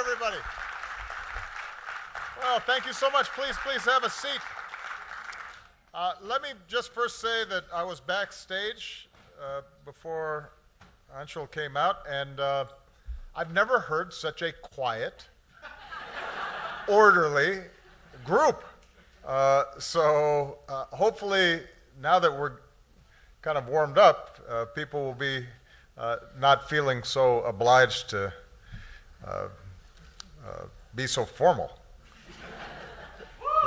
everybody. Well, thank you so much. Please have a seat. Let me just first say that I was backstage before Anshul came out, and I've never heard such a quiet, orderly group. So hopefully, now that we're kind of warmed up, people will be not feeling so obliged to be so formal.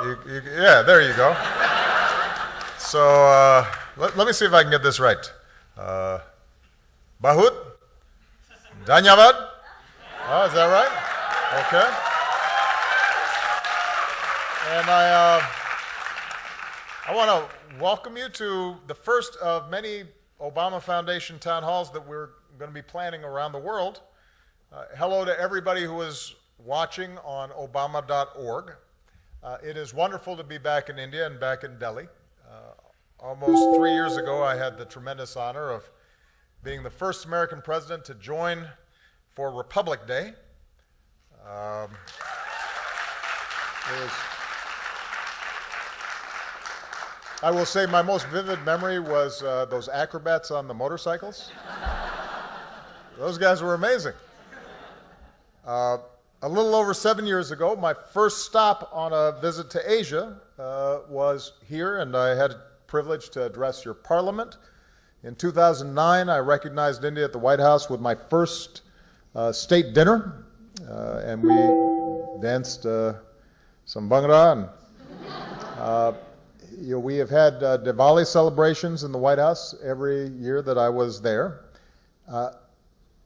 Yeah, there you go. So let me see if I can get this right. Bahut? Dhanyavad? Oh, is that right? Okay. And I want to welcome you to the first of many Obama Foundation town halls that we're going to be planning around the world. Hello to everybody who is watching on obama.org. It is wonderful to be back in India and back in Delhi. Almost 3 years ago, I had the tremendous honor of being the first American president to join for Republic Day. I will say my most vivid memory was those acrobats on the motorcycles. Those guys were amazing. A little over 7 years ago, my first stop on a visit to Asia was here, and I had the privilege to address your parliament. In 2009, I recognized India at the White House with my first state dinner, and we danced some Bhangra. And we have had Diwali celebrations in the White House every year that I was there.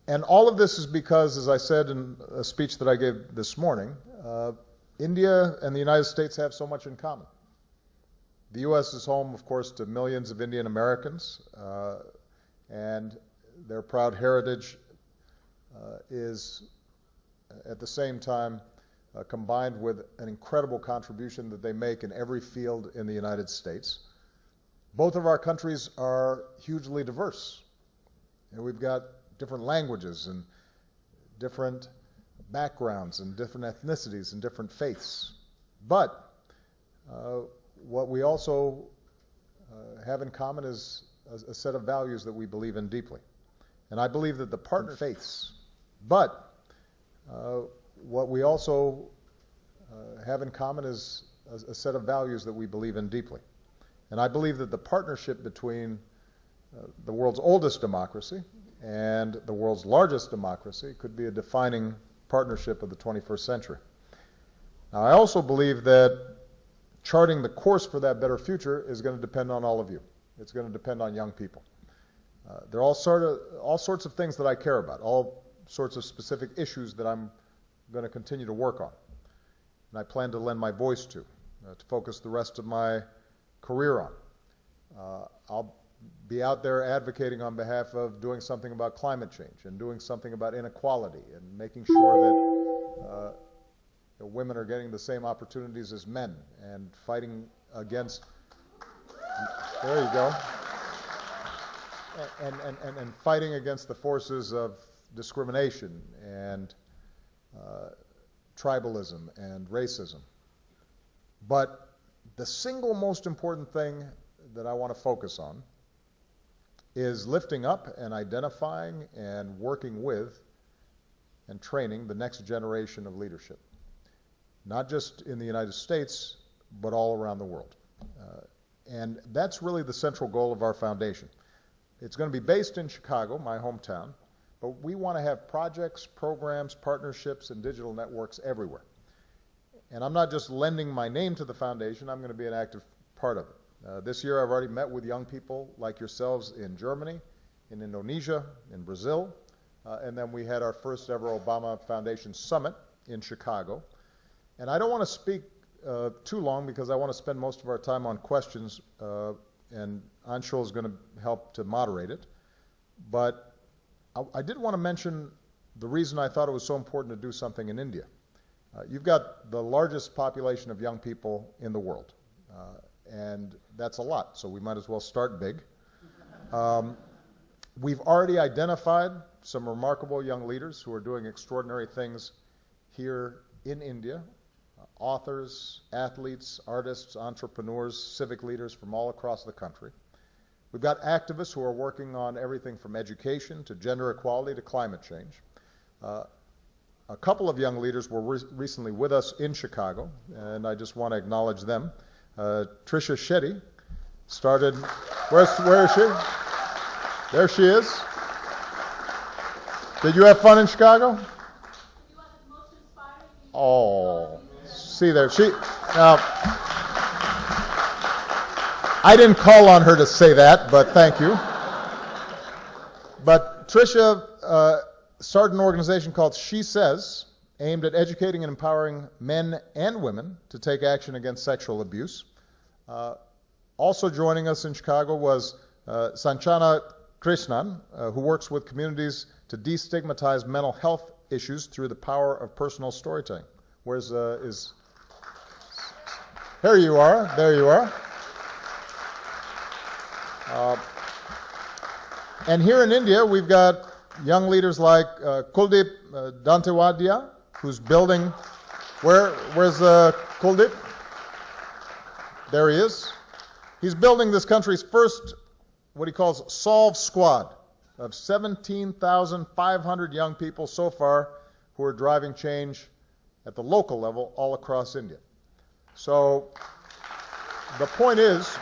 And all of this is because, as I said in a speech that I gave this morning, India and the United States have so much in common. The U.S. is home, of course, to millions of Indian Americans, and their proud heritage is, at the same time, combined with an incredible contribution that they make in every field in the United States. Both of our countries are hugely diverse, and we've got different languages and different backgrounds and different ethnicities and different faiths. But what we also have in common is a set of values that we believe in deeply. And I believe that the partner faiths. But what we also have in common is a set of values that we believe in deeply. And I believe that the partnership between the world's oldest democracy and the world's largest democracy could be a defining partnership of the 21st century. Now, I also believe that charting the course for that better future is going to depend on all of you. It's going to depend on young people. There are all sorts of things that I care about, all sorts of specific issues that I'm going to continue to work on, and I plan to lend my voice to focus the rest of my career on. I'll be out there advocating on behalf of doing something about climate change and doing something about inequality and making sure that women are getting the same opportunities as men and fighting against, there you go, and fighting against the forces of discrimination and tribalism and racism. But the single most important thing that I want to focus on is lifting up and identifying and working with and training the next generation of leadership, not just in the United States, but all around the world. And that's really the central goal of our foundation. It's going to be based in Chicago, my hometown, but we want to have projects, programs, partnerships, and digital networks everywhere. And I'm not just lending my name to the foundation, I'm going to be an active part of it. This year I've already met with young people like yourselves in Germany, in Indonesia, in Brazil, and then we had our first ever Obama Foundation Summit in Chicago. And I don't want to speak too long because I want to spend most of our time on questions, and Anshul is going to help to moderate it. But I did want to mention the reason I thought it was so important to do something in India. You've got the largest population of young people in the world. And that's a lot, so we might as well start big. We've already identified some remarkable young leaders who are doing extraordinary things here in India, authors, athletes, artists, entrepreneurs, civic leaders from all across the country. We've got activists who are working on everything from education to gender equality to climate change. A couple of young leaders were recently with us in Chicago, and I just want to acknowledge them. Tricia Shetty started, where is she? There she is. Did you have fun in Chicago? Oh, see there, I didn't call on her to say that, but thank you. But Tricia started an organization called She Says, aimed at educating and empowering men and women to take action against sexual abuse. Also joining us in Chicago was Sanchana Krishnan, who works with communities to destigmatize mental health issues through the power of personal storytelling. Where's Here you are. There you are. And here in India, we've got young leaders like Kuldeep Dantewadia, who's building. Where's Kuldeep? There he is. He's building this country's first, what he calls, Solve Squad of 17,500 young people so far who are driving change at the local level all across India. So the point is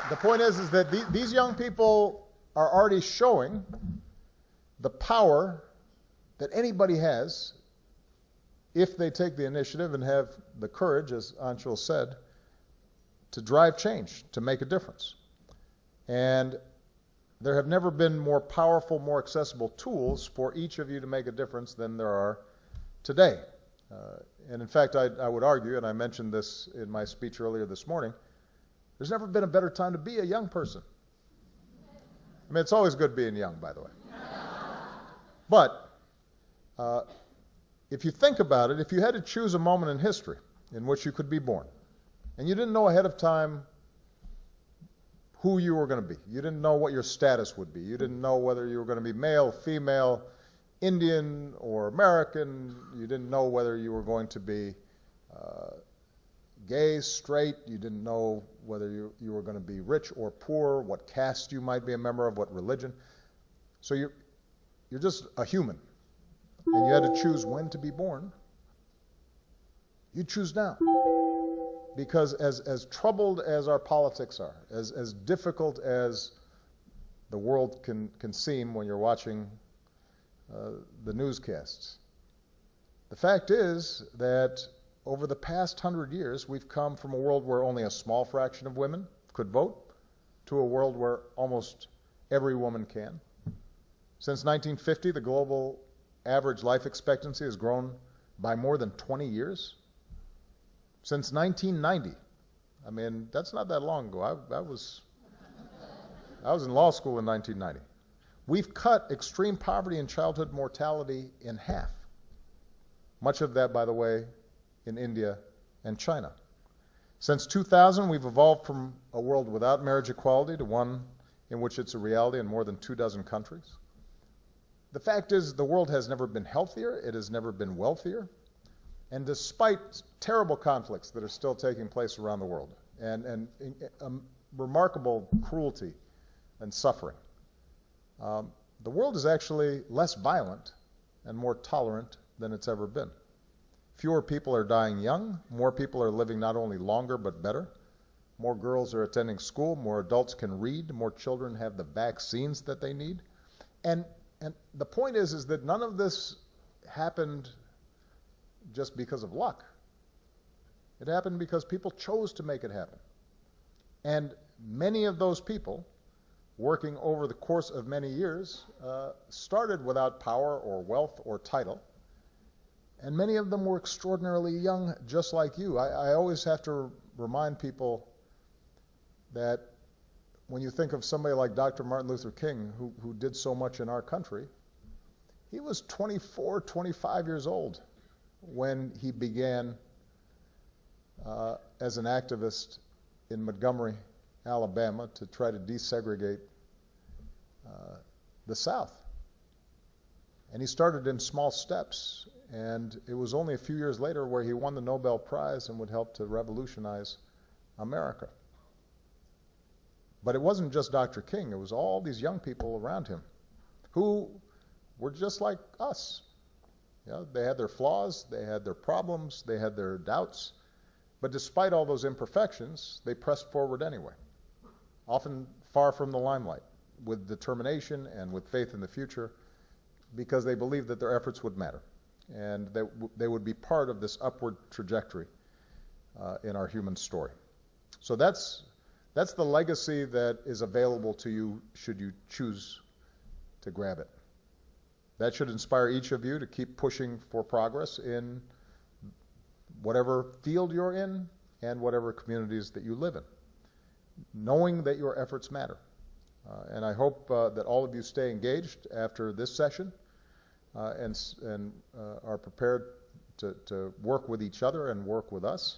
that these young people are already showing the power that anybody has if they take the initiative and have the courage, as Anshul said, to drive change, to make a difference. And there have never been more powerful, more accessible tools for each of you to make a difference than there are today. And in fact, I would argue, and I mentioned this in my speech earlier this morning, there's never been a better time to be a young person. I mean, it's always good being young, by the way. But if you think about it, if you had to choose a moment in history in which you could be born, and you didn't know ahead of time who you were going to be, you didn't know what your status would be, you didn't know whether you were going to be male, female, Indian or American, you didn't know whether you were going to be gay, straight, you didn't know whether you were going to be rich or poor, what caste you might be a member of, what religion. So you're just a human, and you had to choose when to be born. You choose now. Because as troubled as our politics are, as difficult as the world can seem when you're watching the newscasts, the fact is that over the past 100 years, we've come from a world where only a small fraction of women could vote to a world where almost every woman can. Since 1950, the global average life expectancy has grown by more than 20 years. Since 1990, I mean, that's not that long ago. I was in law school in 1990. We've cut extreme poverty and childhood mortality in half. Much of that, by the way, in India and China. Since 2000, we've evolved from a world without marriage equality to one in which it's a reality in more than 24 countries. The fact is, the world has never been healthier, it has never been wealthier, and despite terrible conflicts that are still taking place around the world, and remarkable cruelty and suffering, the world is actually less violent and more tolerant than it's ever been. Fewer people are dying young, more people are living not only longer but better, more girls are attending school, more adults can read, more children have the vaccines that they need. And the point is that none of this happened just because of luck. It happened because people chose to make it happen. And many of those people, working over the course of many years, started without power or wealth or title. And many of them were extraordinarily young, just like you. I always have to remind people that when you think of somebody like Dr. Martin Luther King, who did so much in our country, he was 24, 25 years old when he began as an activist in Montgomery, Alabama, to try to desegregate the South. And he started in small steps, and it was only a few years later where he won the Nobel Prize and would help to revolutionize America. But it wasn't just Dr. King, it was all these young people around him who were just like us. You know, they had their flaws, they had their problems, they had their doubts, but despite all those imperfections, they pressed forward anyway, often far from the limelight, with determination and with faith in the future, because they believed that their efforts would matter, and that they would be part of this upward trajectory in our human story. So that's the legacy that is available to you should you choose to grab it. That should inspire each of you to keep pushing for progress in whatever field you're in and whatever communities that you live in, knowing that your efforts matter. And I hope that all of you stay engaged after this session and are prepared to work with each other and work with us,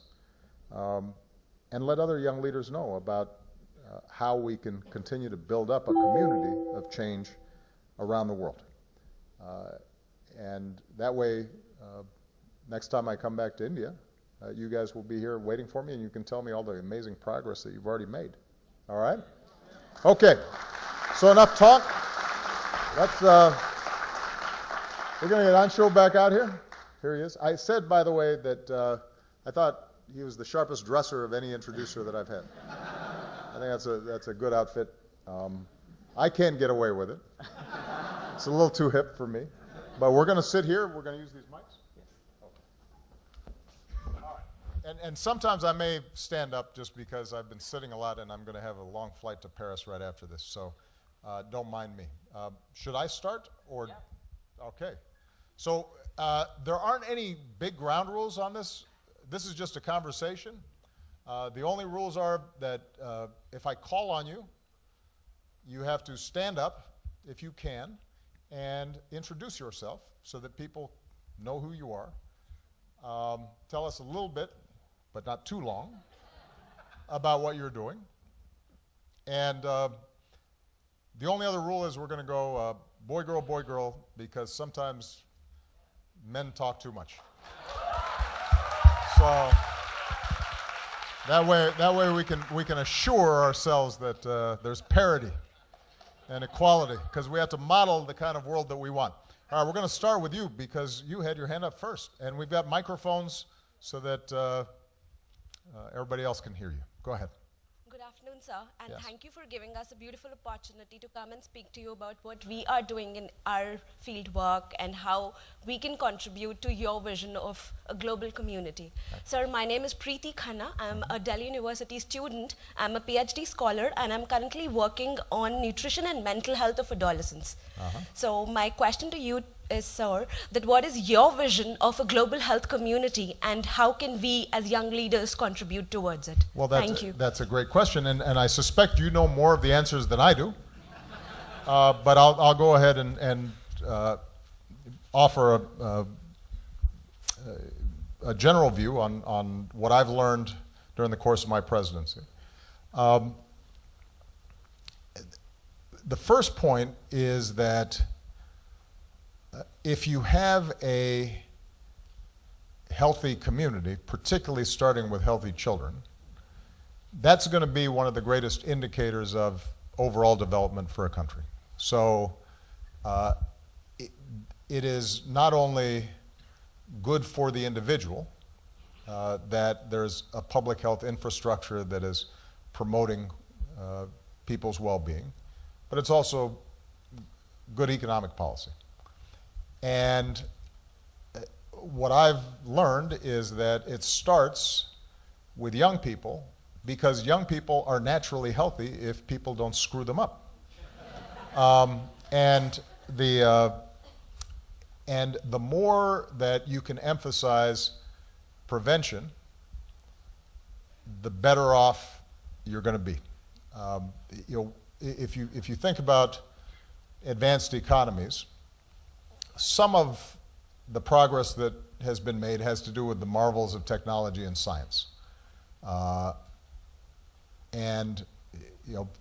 and let other young leaders know about how we can continue to build up a community of change around the world. And that way, next time I come back to India, you guys will be here waiting for me, and you can tell me all the amazing progress that you've already made. All right? Okay. So enough talk. We're going to get Anshu back out here. Here he is. I said, by the way, that I thought he was the sharpest dresser of any introducer that I've had. I think that's a good outfit. I can't get away with it. It's a little too hip for me. But we're going to sit here. We're going to use these mics. Yes. Okay. All right. And sometimes I may stand up just because I've been sitting a lot and I'm going to have a long flight to Paris right after this. So don't mind me. Should I start? Or? Yeah. Okay. So there aren't any big ground rules on this. This is just a conversation. The only rules are that if I call on you, you have to stand up if you can and introduce yourself so that people know who you are. Tell us a little bit, but not too long, about what you're doing. And the only other rule is we're going to go boy, girl, because sometimes men talk too much. So that way we can assure ourselves that there's parity and equality, because we have to model the kind of world that we want. All right, we're going to start with you because you had your hand up first, and we've got microphones so that everybody else can hear you. Go ahead. Good afternoon, sir, and Yes. thank you for giving us a beautiful opportunity to come and speak to you about what we are doing in our field work and how we can contribute to your vision of a global community. Sir, my name is Preeti Khanna. I'm a Delhi University student. I'm a PhD scholar, and I'm currently working on nutrition and mental health of adolescents. So my question to you is, sir, that what is your vision of a global health community, and how can we as young leaders contribute towards it? Well, Thank you. That's a great question, and I suspect you know more of the answers than I do. But I'll go ahead and offer a general view on what I've learned during the course of my presidency. The first point is that if you have a healthy community, particularly starting with healthy children, that's going to be one of the greatest indicators of overall development for a country. So it is not only good for the individual that there's a public health infrastructure that is promoting people's well-being, but it's also good economic policy. And what I've learned is that it starts with young people, because young people are naturally healthy if people don't screw them up. And the more that you can emphasize prevention, the better off you're going to be. If you think about advanced economies, some of the progress that has been made has to do with the marvels of technology and science. And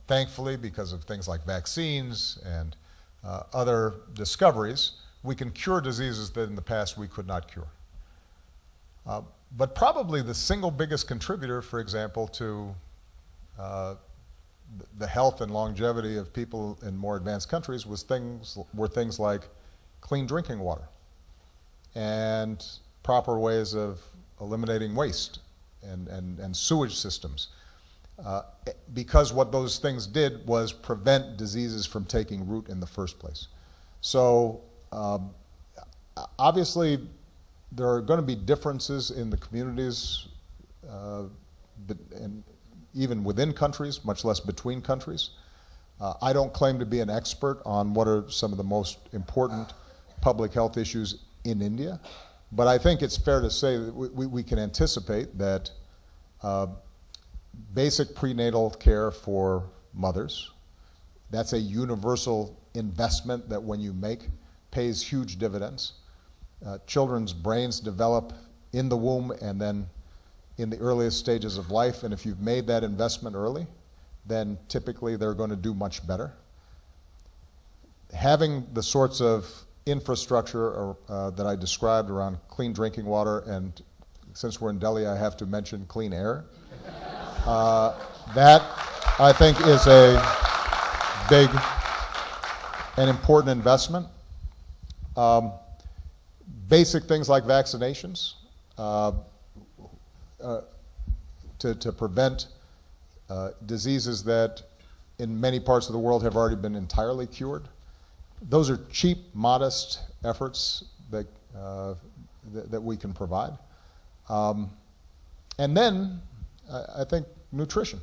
thankfully, because of things like vaccines and other discoveries, we can cure diseases that in the past we could not cure. But probably the single biggest contributor, for example, to the health and longevity of people in more advanced countries were things like clean drinking water and proper ways of eliminating waste and sewage systems. Because what those things did was prevent diseases from taking root in the first place. So obviously there are going to be differences in the communities and even within countries, much less between countries. I don't claim to be an expert on what are some of the most important public health issues in India, but I think it's fair to say that we can anticipate that basic prenatal care for mothers, that's a universal investment that when you make pays huge dividends. Children's brains develop in the womb and then in the earliest stages of life, and if you've made that investment early, then typically they're going to do much better. Having the sorts of infrastructure that I described around clean drinking water, and since we're in Delhi, I have to mention clean air. That, I think, is a big and important investment. Basic things like vaccinations to prevent diseases that in many parts of the world have already been entirely cured. Those are cheap, modest efforts that we can provide. And then I think nutrition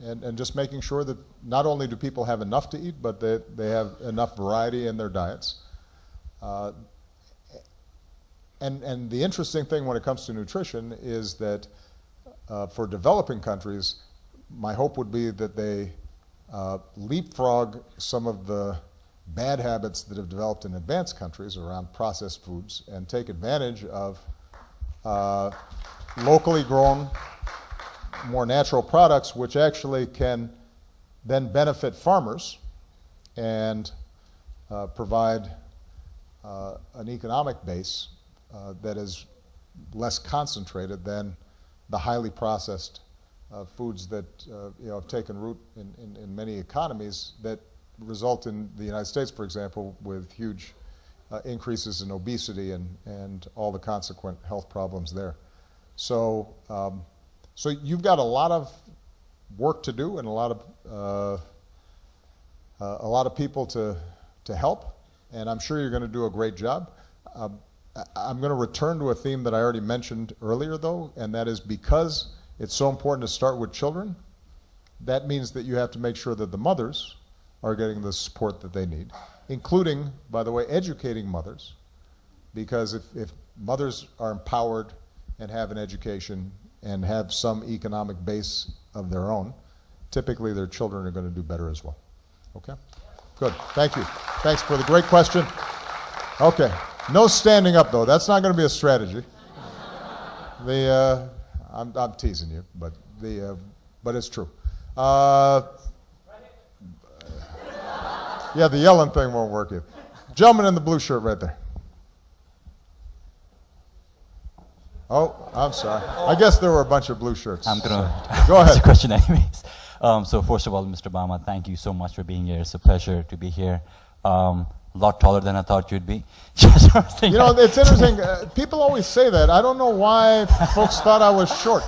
and just making sure that not only do people have enough to eat, but that they have enough variety in their diets. And the interesting thing when it comes to nutrition is that for developing countries, my hope would be that they leapfrog some of the bad habits that have developed in advanced countries around processed foods and take advantage of locally grown, more natural products, which actually can then benefit farmers and provide an economic base that is less concentrated than the highly processed foods that have taken root in many economies that result in the United States, for example, with huge increases in obesity and all the consequent health problems there. So, so you've got a lot of work to do and a lot of people to help, and I'm sure you're going to do a great job. I'm going to return to a theme that I already mentioned earlier, though, and that is because it's so important to start with children, that means that you have to make sure that the mothers are getting the support that they need, including, by the way, educating mothers, because if mothers are empowered and have an education and have some economic base of their own, typically their children are going to do better as well. Okay? Good. Thank you. Thanks for the great question. Okay. No standing up, though. That's not going to be a strategy. I'm teasing you, but it's true. Yeah, the yelling thing won't work either. Gentleman in the blue shirt right there. Oh, I'm sorry. I guess there were a bunch of blue shirts. I'm going to go ahead. Ask the question anyways. So first of all, Mr. Obama, thank you so much for being here. It's a pleasure to be here. A lot taller than I thought you'd be. You know, it's interesting. People always say that. I don't know why folks thought I was short.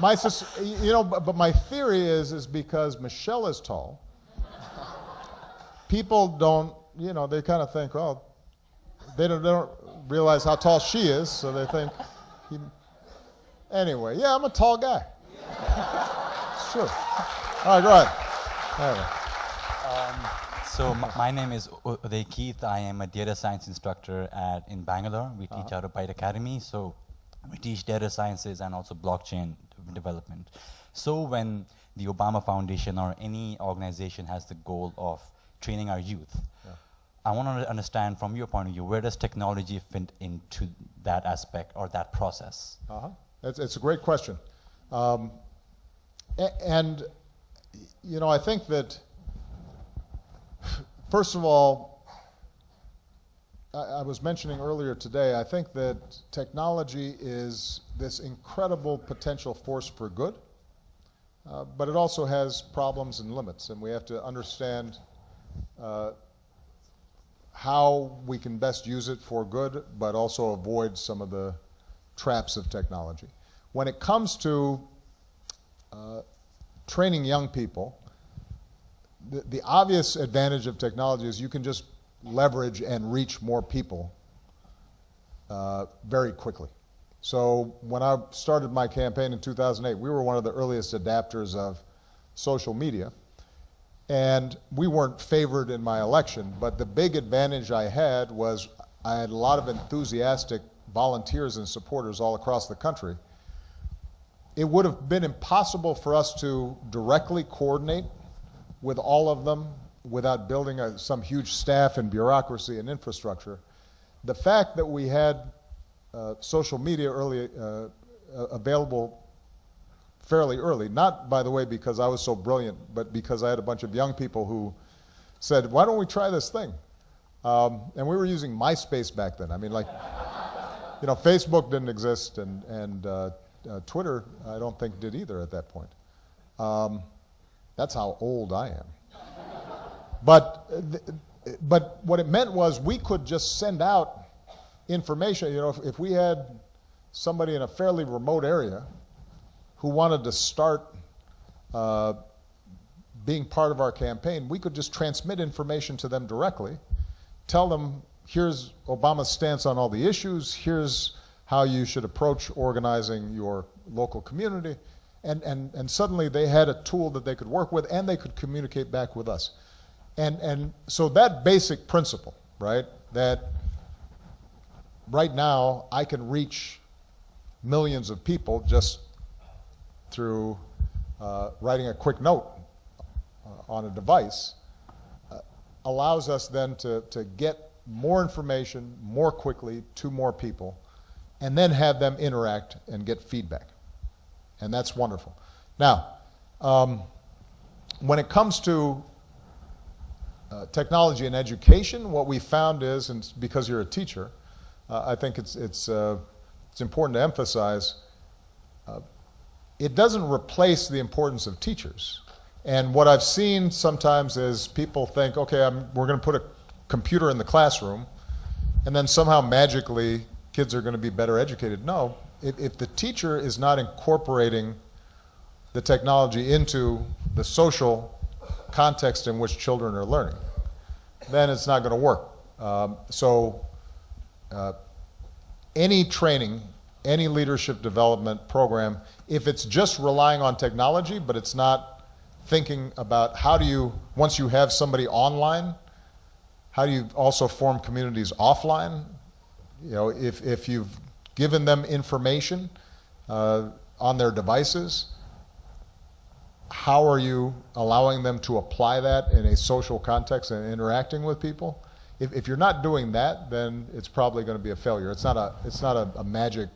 But my theory is because Michelle is tall. People don't, they kind of think, oh, they don't realize how tall she is, so they think. Anyway, yeah, I'm a tall guy. Sure. All right, go ahead. Anyway. So my name is Uday Keith. I am a data science instructor in Bangalore. We teach out of Byte Academy. So we teach data sciences and also blockchain development. So when the Obama Foundation or any organization has the goal of training our youth, I want to understand from your point of view, where does technology fit into that aspect or that process? It's a great question. And I think that, first of all, I was mentioning earlier today, I think that technology is this incredible potential force for good, but it also has problems and limits, and we have to understand how we can best use it for good, but also avoid some of the traps of technology. When it comes to training young people, the obvious advantage of technology is you can just leverage and reach more people very quickly. So when I started my campaign in 2008, we were one of the earliest adapters of social media. And we weren't favored in my election, but the big advantage I had was I had a lot of enthusiastic volunteers and supporters all across the country. It would have been impossible for us to directly coordinate with all of them without building some huge staff and bureaucracy and infrastructure. The fact that we had social media available fairly early, not, by the way, because I was so brilliant, but because I had a bunch of young people who said, why don't we try this thing? And we were using MySpace back then. I mean, like, you know, Facebook didn't exist, and Twitter, I don't think, did either at that point. That's how old I am. But what it meant was we could just send out information. You know, if we had somebody in a fairly remote area who wanted to start being part of our campaign, we could just transmit information to them directly, tell them, here's Obama's stance on all the issues, here's how you should approach organizing your local community, and suddenly they had a tool that they could work with, and they could communicate back with us. And so that basic principle, right, that right now I can reach millions of people just through writing a quick note on a device, allows us then to get more information more quickly to more people, and then have them interact and get feedback. And that's wonderful. Now, when it comes to technology and education, what we found is, and because you're a teacher, I think it's important to emphasize, it doesn't replace the importance of teachers. And what I've seen sometimes is people think, okay, we're going to put a computer in the classroom, and then somehow magically kids are going to be better educated. No, if the teacher is not incorporating the technology into the social context in which children are learning, then it's not going to work. Any training, any leadership development program, if it's just relying on technology, but it's not thinking about how do you, once you have somebody online, how do you also form communities offline? You know, if you've given them information on their devices, how are you allowing them to apply that in a social context and interacting with people? If you're not doing that, then it's probably going to be a failure. It's not a magic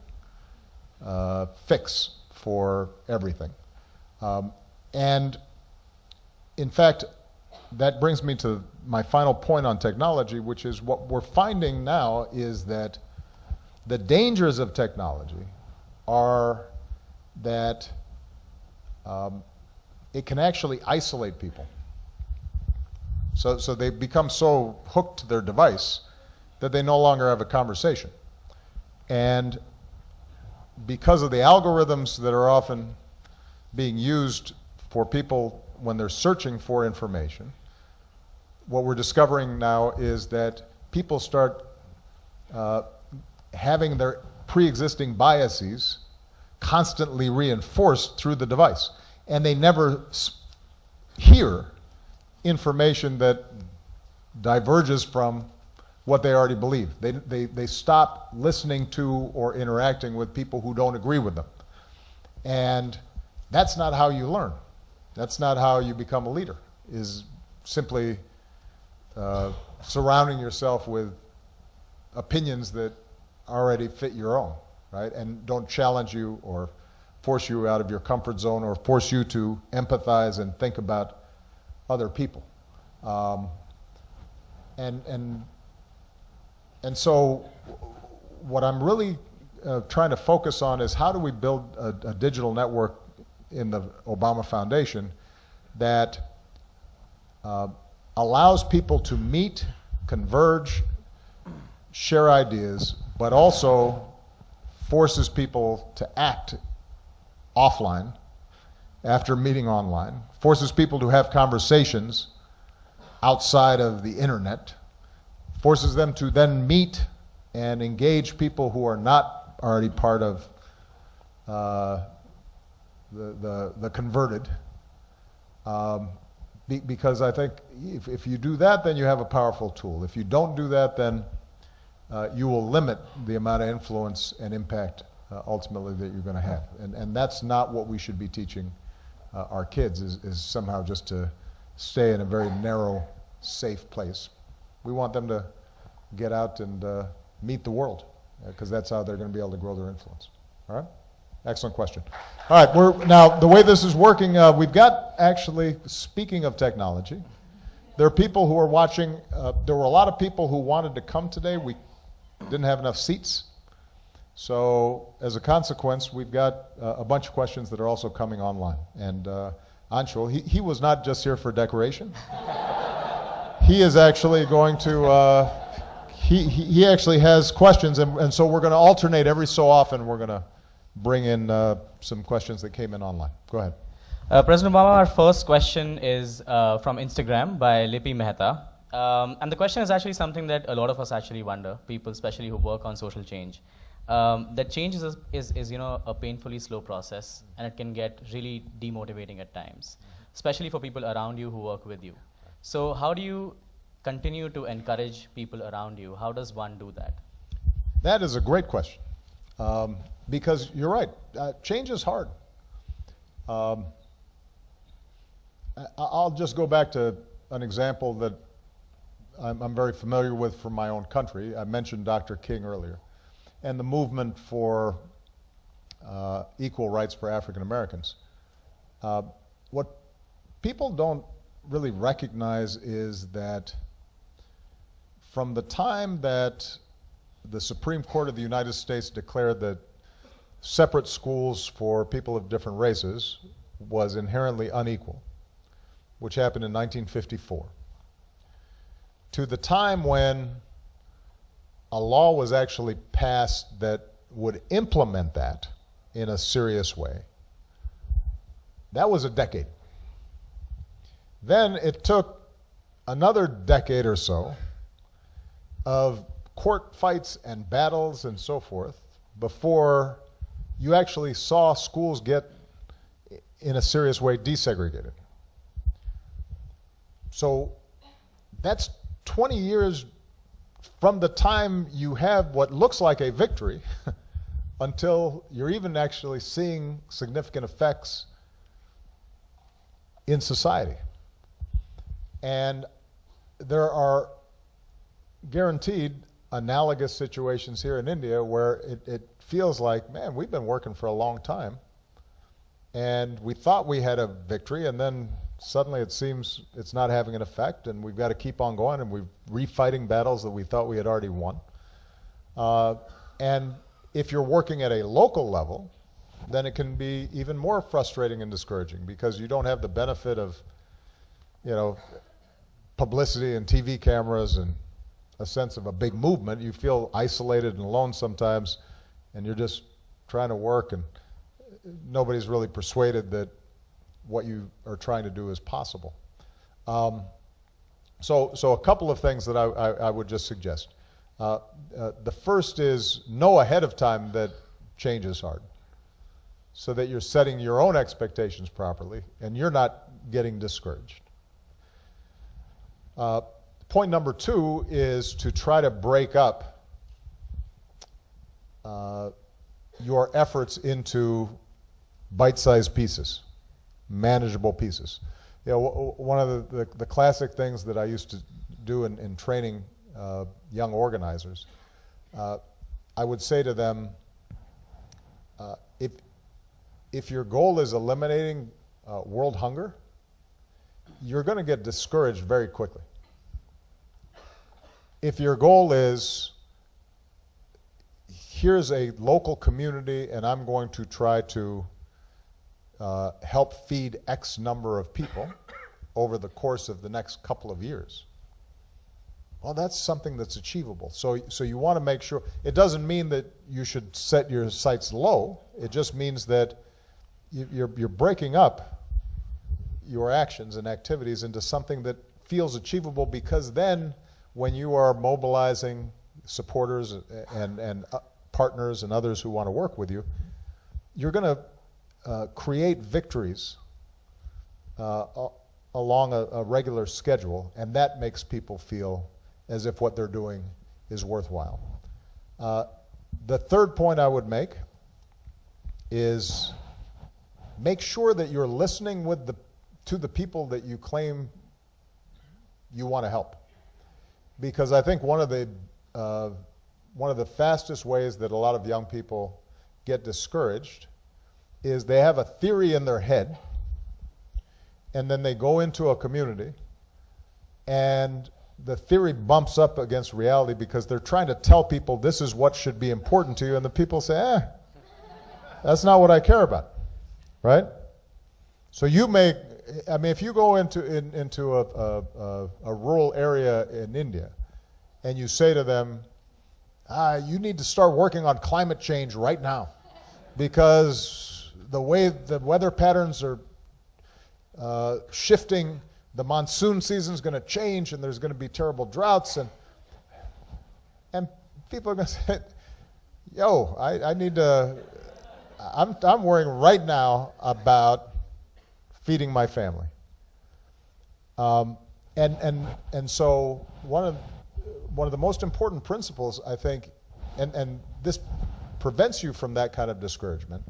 fix for everything. And in fact, that brings me to my final point on technology, which is what we're finding now is that the dangers of technology are that it can actually isolate people. So they become so hooked to their device that they no longer have a conversation. And because of the algorithms that are often being used for people when they're searching for information, what we're discovering now is that people start having their pre-existing biases constantly reinforced through the device. And they never hear information that diverges from what they already believe. They stop listening to or interacting with people who don't agree with them. And that's not how you learn. That's not how you become a leader, is simply surrounding yourself with opinions that already fit your own, right? And don't challenge you or force you out of your comfort zone or force you to empathize and think about other people. And And so what I'm really trying to focus on is how do we build a digital network in the Obama Foundation that allows people to meet, converge, share ideas, but also forces people to act offline after meeting online, forces people to have conversations outside of the internet, forces them to then meet and engage people who are not already part of the converted. Because I think if you do that, then you have a powerful tool. If you don't do that, then you will limit the amount of influence and impact ultimately that you're going to have. And that's not what we should be teaching our kids, is somehow just to stay in a very narrow, safe place. We want them to get out and meet the world, because that's how they're going to be able to grow their influence. All right? Excellent question. All right, now the way this is working, we've got actually, speaking of technology, there are people who are watching. There were a lot of people who wanted to come today. We didn't have enough seats. So as a consequence, we've got a bunch of questions that are also coming online. And Anshul, he was not just here for decoration. He is actually going to, he actually has questions, and so we're going to alternate every so often. We're going to bring in some questions that came in online. Go ahead. President Obama, our first question is from Instagram by Lipi Mehta. And the question is actually something that a lot of us actually wonder, people especially who work on social change. That change is a painfully slow process, and it can get really demotivating at times, especially for people around you who work with you. So how do you continue to encourage people around you? How does one do that? That is a great question, because you're right, change is hard. I'll just go back to an example that I'm very familiar with from my own country. I mentioned Dr. King earlier, and the movement for equal rights for African Americans. What people don't really recognize is that from the time that the Supreme Court of the United States declared that separate schools for people of different races was inherently unequal, which happened in 1954, to the time when a law was actually passed that would implement that in a serious way, that was a decade. Then it took another decade or so of court fights and battles and so forth before you actually saw schools get, in a serious way, desegregated. So that's 20 years from the time you have what looks like a victory until you're even actually seeing significant effects in society. And there are guaranteed analogous situations here in India where it feels like, man, we've been working for a long time, and we thought we had a victory, and then suddenly it seems it's not having an effect, and we've got to keep on going, and we're refighting battles that we thought we had already won. And if you're working at a local level, then it can be even more frustrating and discouraging, because you don't have the benefit of, publicity and TV cameras and a sense of a big movement. You feel isolated and alone sometimes, and you're just trying to work, and nobody's really persuaded that what you are trying to do is possible. So a couple of things that I would just suggest. The first is know ahead of time that change is hard, so that you're setting your own expectations properly and you're not getting discouraged. Point number two is to try to break up your efforts into bite-sized pieces, manageable pieces. One of the classic things that I used to do in training young organizers, I would say to them, if your goal is eliminating world hunger, you're going to get discouraged very quickly. If your goal is here's a local community and I'm going to try to help feed X number of people over the course of the next couple of years. Well, that's something that's achievable. So you want to make sure, it doesn't mean that you should set your sights low. It just means that you're breaking up your actions and activities into something that feels achievable, because then when you are mobilizing supporters and partners and others who want to work with you, you're going to create victories along a regular schedule, and that makes people feel as if what they're doing is worthwhile. The third point I would make is make sure that you're listening to the people that you claim you want to help. Because I think one of the fastest ways that a lot of young people get discouraged is they have a theory in their head, and then they go into a community, and the theory bumps up against reality because they're trying to tell people this is what should be important to you, and the people say, that's not what I care about, right? So if you go into a rural area in India, and you say to them, you need to start working on climate change right now, because the way the weather patterns are shifting, the monsoon season is going to change, and there's going to be terrible droughts, and people are going to say, yo, I need to, I'm worrying right now about feeding my family. And so one of the most important principles, I think, and this prevents you from that kind of discouragement,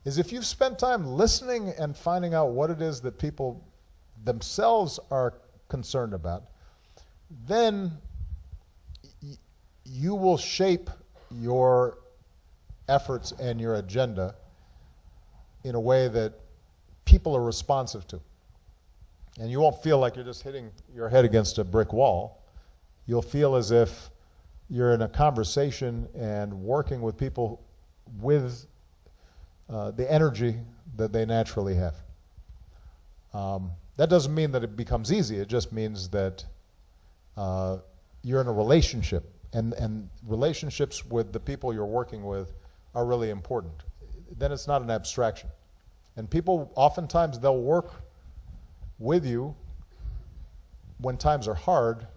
is if you've spent time listening and finding out what it is that people themselves are concerned about, then you will shape your efforts and your agenda in a way that people are responsive to. And you won't feel like you're just hitting your head against a brick wall. You'll feel as if you're in a conversation and working with people with the energy that they naturally have. That doesn't mean that it becomes easy. It just means that you're in a relationship, and relationships with the people you're working with are really important. Then it's not an abstraction. And people, oftentimes, they'll work with you when times are hard,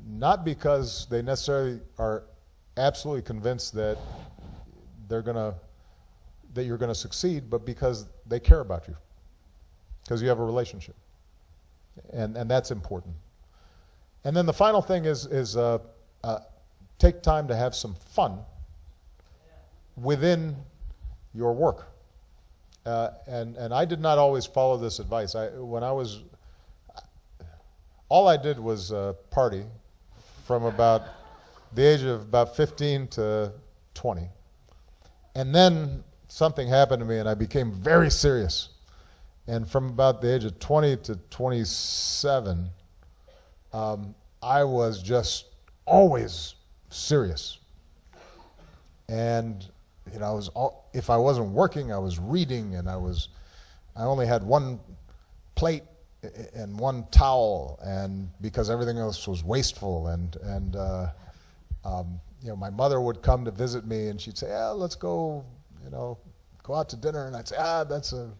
not because they necessarily are absolutely convinced that you're going to succeed, but because they care about you, because you have a relationship, and that's important. And then the final thing is take time to have some fun within your work. And I did not always follow this advice. All I did was party from about the age of about 15 to 20. And then something happened to me and I became very serious. And from about the age of 20 to 27, I was just always serious. And if I wasn't working, I was reading, and I only had one plate and one towel, and because everything else was wasteful, and my mother would come to visit me, and she'd say, let's go out to dinner, and I'd say, that's a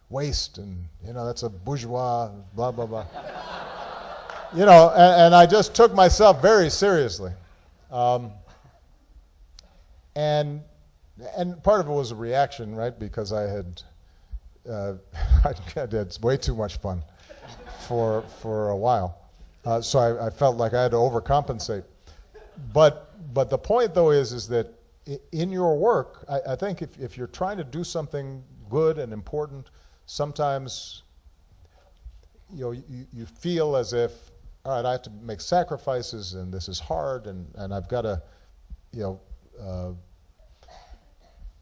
waste, and that's a bourgeois, blah blah blah. And I just took myself very seriously, and part of it was a reaction, right? Because I had way too much fun for a while, so I felt like I had to overcompensate. But the point, though, is that in your work, I think if you're trying to do something good and important, sometimes you feel as if, all right, I have to make sacrifices, and this is hard, and I've got to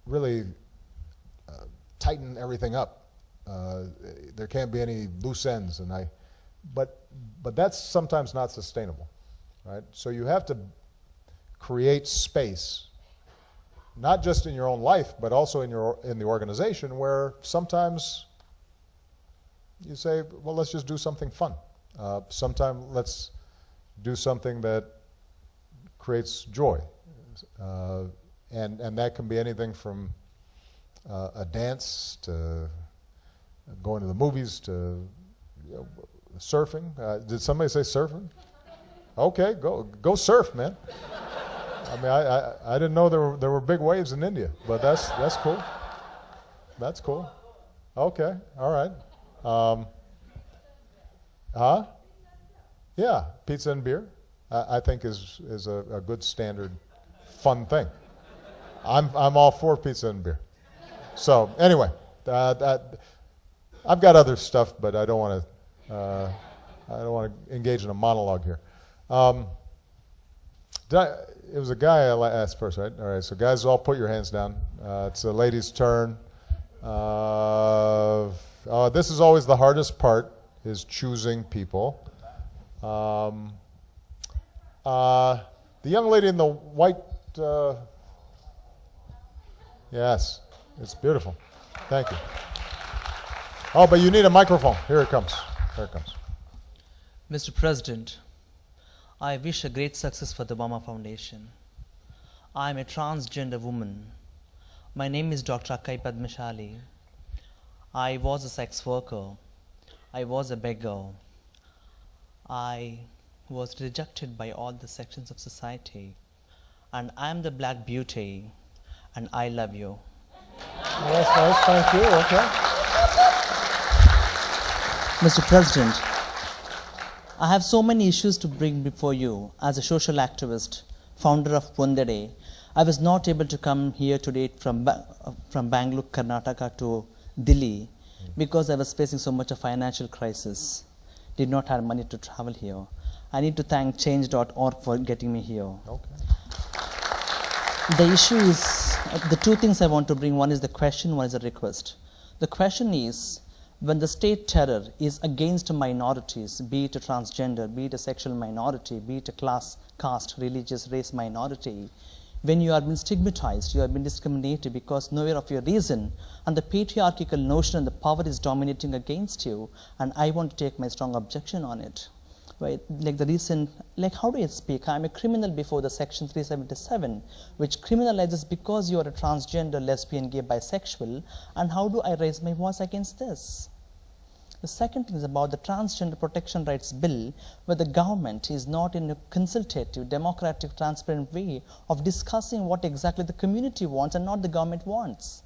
really tighten everything up. There can't be any loose ends, but that's sometimes not sustainable, right? So you have to create space not just in your own life, but also in the organization, where sometimes you say, well, let's just do something fun. Sometimes let's do something that creates joy. And that can be anything from a dance to going to the movies to surfing. Did somebody say surfing? Okay, go surf, man. I mean, I didn't know there were big waves in India, but that's cool. That's cool. Okay, all right. Yeah, pizza and beer, I think is a good standard, fun thing. I'm all for pizza and beer. So anyway, I've got other stuff, but I don't want to engage in a monologue here. It was a guy I asked first, right? All right, so guys, all put your hands down. It's the ladies' turn. This is always the hardest part, is choosing people. The young lady in the white, yes, it's beautiful. Thank you. Oh, but you need a microphone. Here it comes. Here it comes. Mr. President, I wish a great success for the Obama Foundation. I am a transgender woman. My name is Dr. Akkai Padmashali. I was a sex worker. I was a beggar. I was rejected by all the sections of society. And I am the black beauty, and I love you. Yes, nice, thank you, okay. Mr. President, I have so many issues to bring before you. As a social activist, founder of Pondere, I was not able to come here today from Bangalore, Karnataka to Delhi because I was facing so much of financial crisis. Did not have money to travel here. I need to thank change.org for getting me here. Okay. The issue is, the two things I want to bring, one is the question, one is a request. The question is, when the state terror is against minorities, be it a transgender, be it a sexual minority, be it a class, caste, religious, race minority, when you are being stigmatized, you are being discriminated because nowhere of your reason, and the patriarchal notion and the power is dominating against you, and I want to take my strong objection on it. Right? Like the recent, like how do I speak? I'm a criminal before the section 377, which criminalizes because you are a transgender, lesbian, gay, bisexual, and how do I raise my voice against this? The second thing is about the Transgender Protection Rights Bill, where the government is not in a consultative, democratic, transparent way of discussing what exactly the community wants and not the government wants.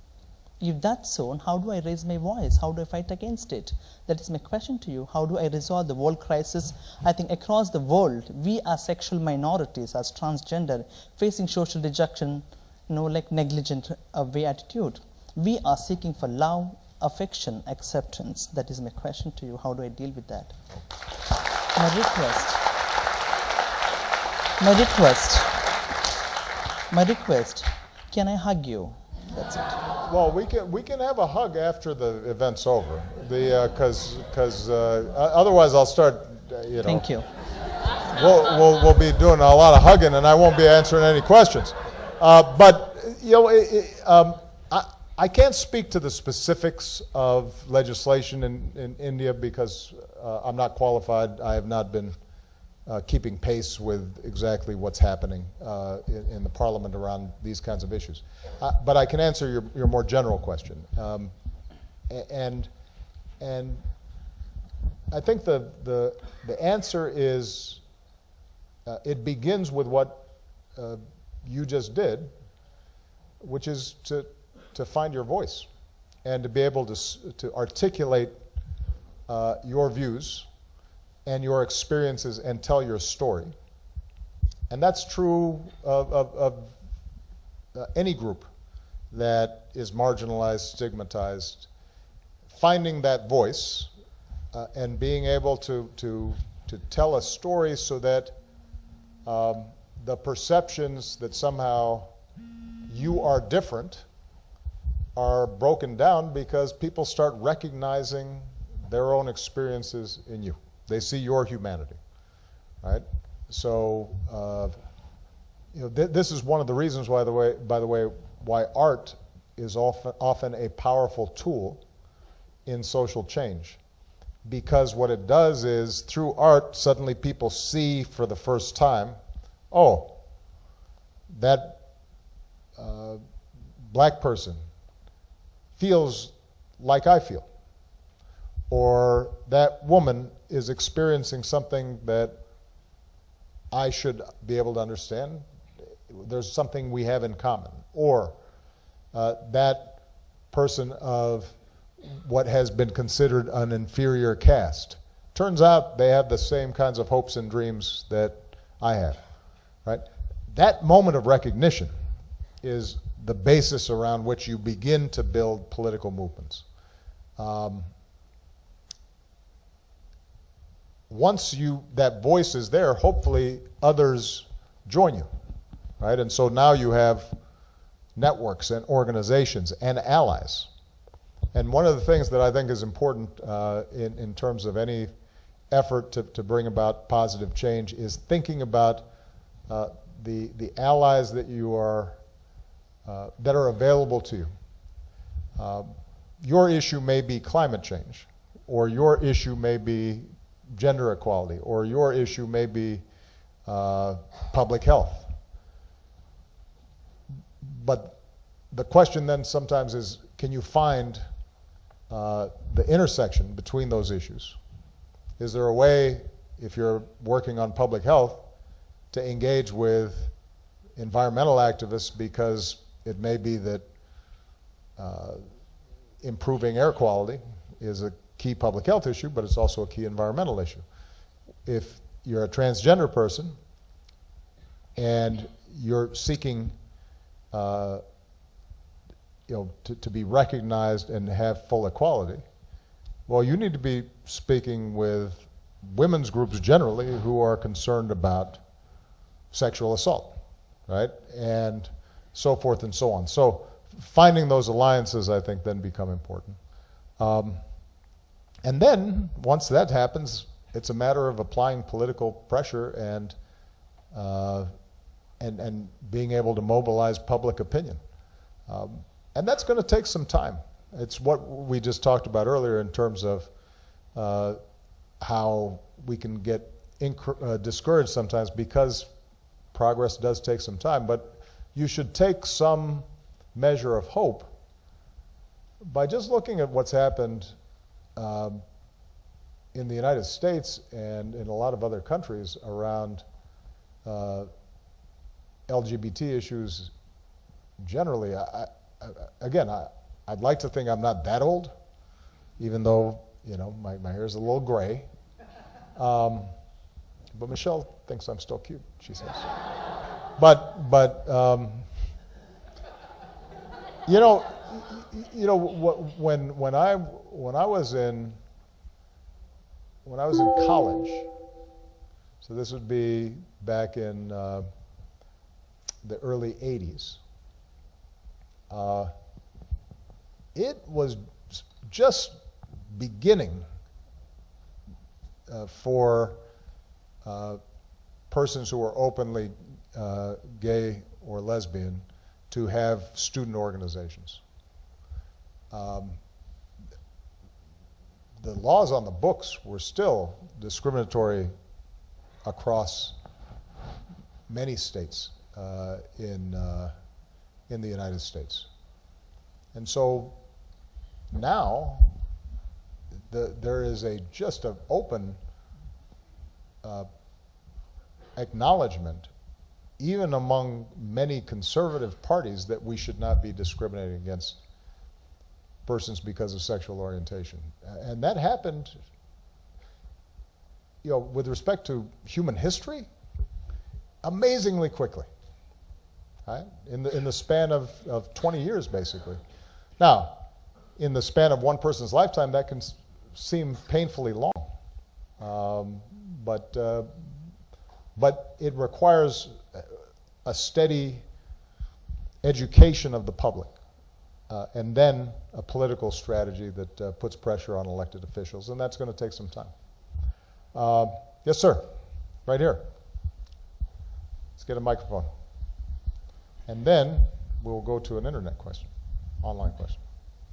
If that's so, how do I raise my voice? How do I fight against it? That is my question to you. How do I resolve the world crisis? I think across the world, we as sexual minorities, as transgender, facing social rejection, like negligent way attitude. We are seeking for love, affection, acceptance. That is my question to you. How do I deal with that? My request, can I hug you? That's it. Well, we can have a hug after the event's over, because otherwise I'll start. Thank you. We'll be doing a lot of hugging, and I won't be answering any questions. But I can't speak to the specifics of legislation in India because I'm not qualified. I have not been keeping pace with exactly what's happening in the parliament around these kinds of issues. But I can answer your more general question. And I think the answer is, it begins with what you just did, which is to find your voice and to be able to articulate your views and your experiences and tell your story. And that's true of any group that is marginalized, stigmatized. Finding that voice and being able to tell a story so that the perceptions that somehow you are different are broken down because people start recognizing their own experiences in you. They see your humanity, right? So, this is one of the reasons, by the way, why art is often a powerful tool in social change. Because what it does is, through art, suddenly people see for the first time, oh, that black person feels like I feel. Or that woman is experiencing something that I should be able to understand. There's something we have in common. Or that person of what has been considered an inferior caste. Turns out they have the same kinds of hopes and dreams that I have, right? That moment of recognition is the basis around which you begin to build political movements. Once that voice is there, hopefully others join you, right? And so now you have networks and organizations and allies. And one of the things that I think is important in terms of any effort to bring about positive change is thinking about the allies that you are that are available to you. Your issue may be climate change, or your issue may be gender equality, or your issue may be public health. But the question then sometimes is, can you find the intersection between those issues? Is there a way, if you're working on public health, to engage with environmental activists because it may be that improving air quality is a key public health issue, but it's also a key environmental issue. If you're a transgender person and you're seeking to be recognized and have full equality, well, you need to be speaking with women's groups generally who are concerned about sexual assault, right? And so forth and so on. So finding those alliances, I think, then become important. And then, once that happens, it's a matter of applying political pressure and being able to mobilize public opinion. And that's going to take some time. It's what we just talked about earlier in terms of how we can get discouraged sometimes because progress does take some time. But you should take some measure of hope by just looking at what's happened in the United States and in a lot of other countries around LGBT issues generally. I'd like to think I'm not that old, even though my hair is a little gray. But Michelle thinks I'm still cute, she says. But when I was in college, so this would be back in the early 80s, it was just beginning for persons who were openly gay or lesbian to have student organizations. The laws on the books were still discriminatory across many states in the United States. And so now there is just an open acknowledgement, even among many conservative parties, that we should not be discriminating against persons because of sexual orientation. And that happened, with respect to human history, amazingly quickly, right? In the span of 20 years, basically. Now, in the span of one person's lifetime, that can seem painfully long, but it requires a steady education of the public, and then a political strategy that puts pressure on elected officials, and that's going to take some time. Yes, sir, right here. Let's get a microphone. And then we'll go to an internet question, online question.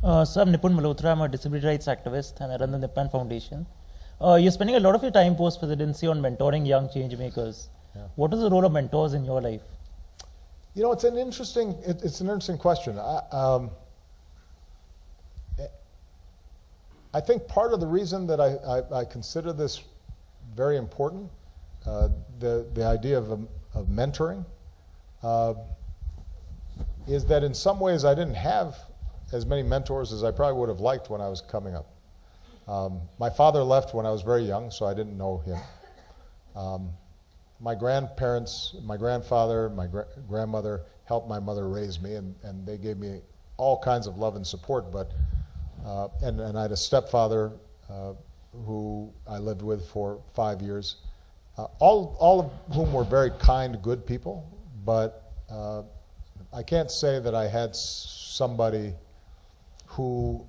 So I'm Nipun Malhotra. I'm a disability rights activist and I run the Nippon Foundation. You're spending a lot of your time post-presidency on mentoring young change makers. Yeah. What is the role of mentors in your life? You know, it's an interesting question. I think part of the reason that I consider this very important, the idea of mentoring, is that in some ways I didn't have as many mentors as I probably would have liked when I was coming up. My father left when I was very young, so I didn't know him. My grandparents, my grandfather, my grandmother helped my mother raise me, and they gave me all kinds of love and support. But and I had a stepfather who I lived with for 5 years, all of whom were very kind, good people. But I can't say that I had somebody who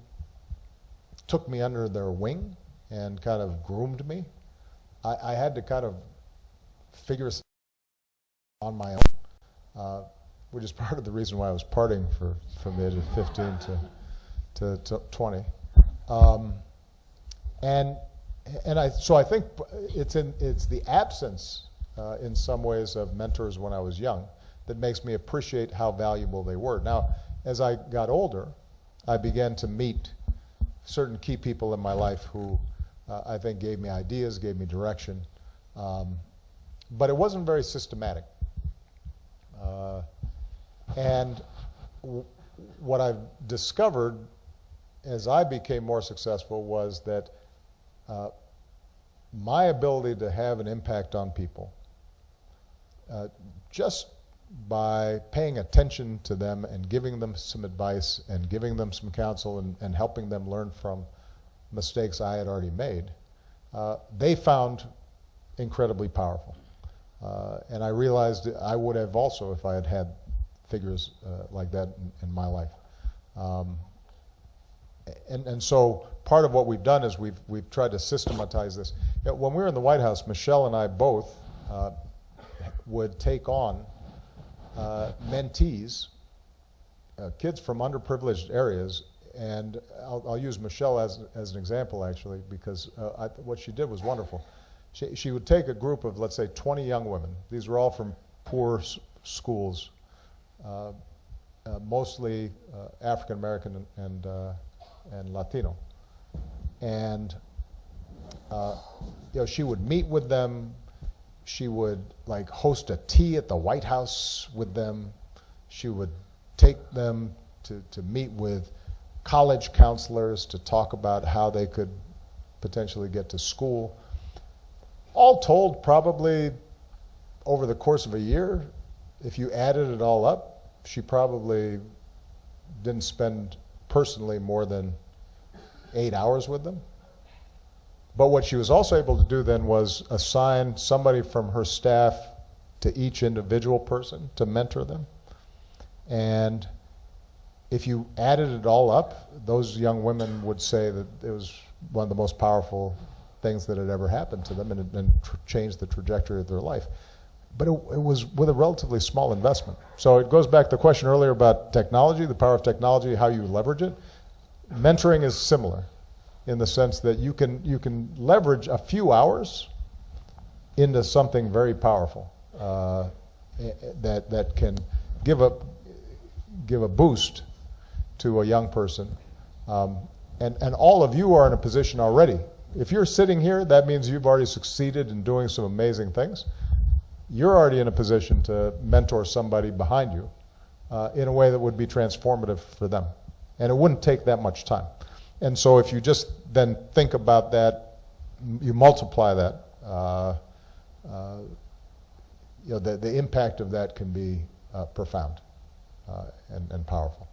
took me under their wing and kind of groomed me. I had to kind of figure it on my own, which is part of the reason why I was partying from the age of 15 to 20. So I think it's the absence in some ways of mentors when I was young that makes me appreciate how valuable they were. Now, as I got older, I began to meet certain key people in my life who I think gave me ideas, gave me direction, but it wasn't very systematic. And what I've discovered as I became more successful was that my ability to have an impact on people, just by paying attention to them and giving them some advice and giving them some counsel and helping them learn from mistakes I had already made, they found incredibly powerful. And I realized I would have also if I had had figures like that in my life. And so part of what we've done is we've tried to systematize this. You know, when we were in the White House, Michelle and I both would take on mentees, kids from underprivileged areas, and I'll use Michelle as an example actually, because what she did was wonderful. She would take a group of, let's say, 20 young women. These were all from poor schools, mostly African American and Latino, and you know, she would meet with them. She would like host a tea at the White House with them. She would take them to meet with college counselors to talk about how they could potentially get to school. All told, probably over the course of a year, if you added it all up, she probably didn't spend personally more than 8 hours with them. But what she was also able to do then was assign somebody from her staff to each individual person to mentor them. And if you added it all up, those young women would say that it was one of the most powerful things that had ever happened to them and changed the trajectory of their life. But it was with a relatively small investment. So it goes back to the question earlier about technology, the power of technology, how you leverage it. Mentoring is similar in the sense that you can leverage a few hours into something very powerful that can give a boost to a young person. And all of you are in a position already. If you're sitting here, that means you've already succeeded in doing some amazing things. You're already in a position to mentor somebody behind you in a way that would be transformative for them. And it wouldn't take that much time. And so if you just then think about that, you multiply that, you know, the impact of that can be profound and powerful.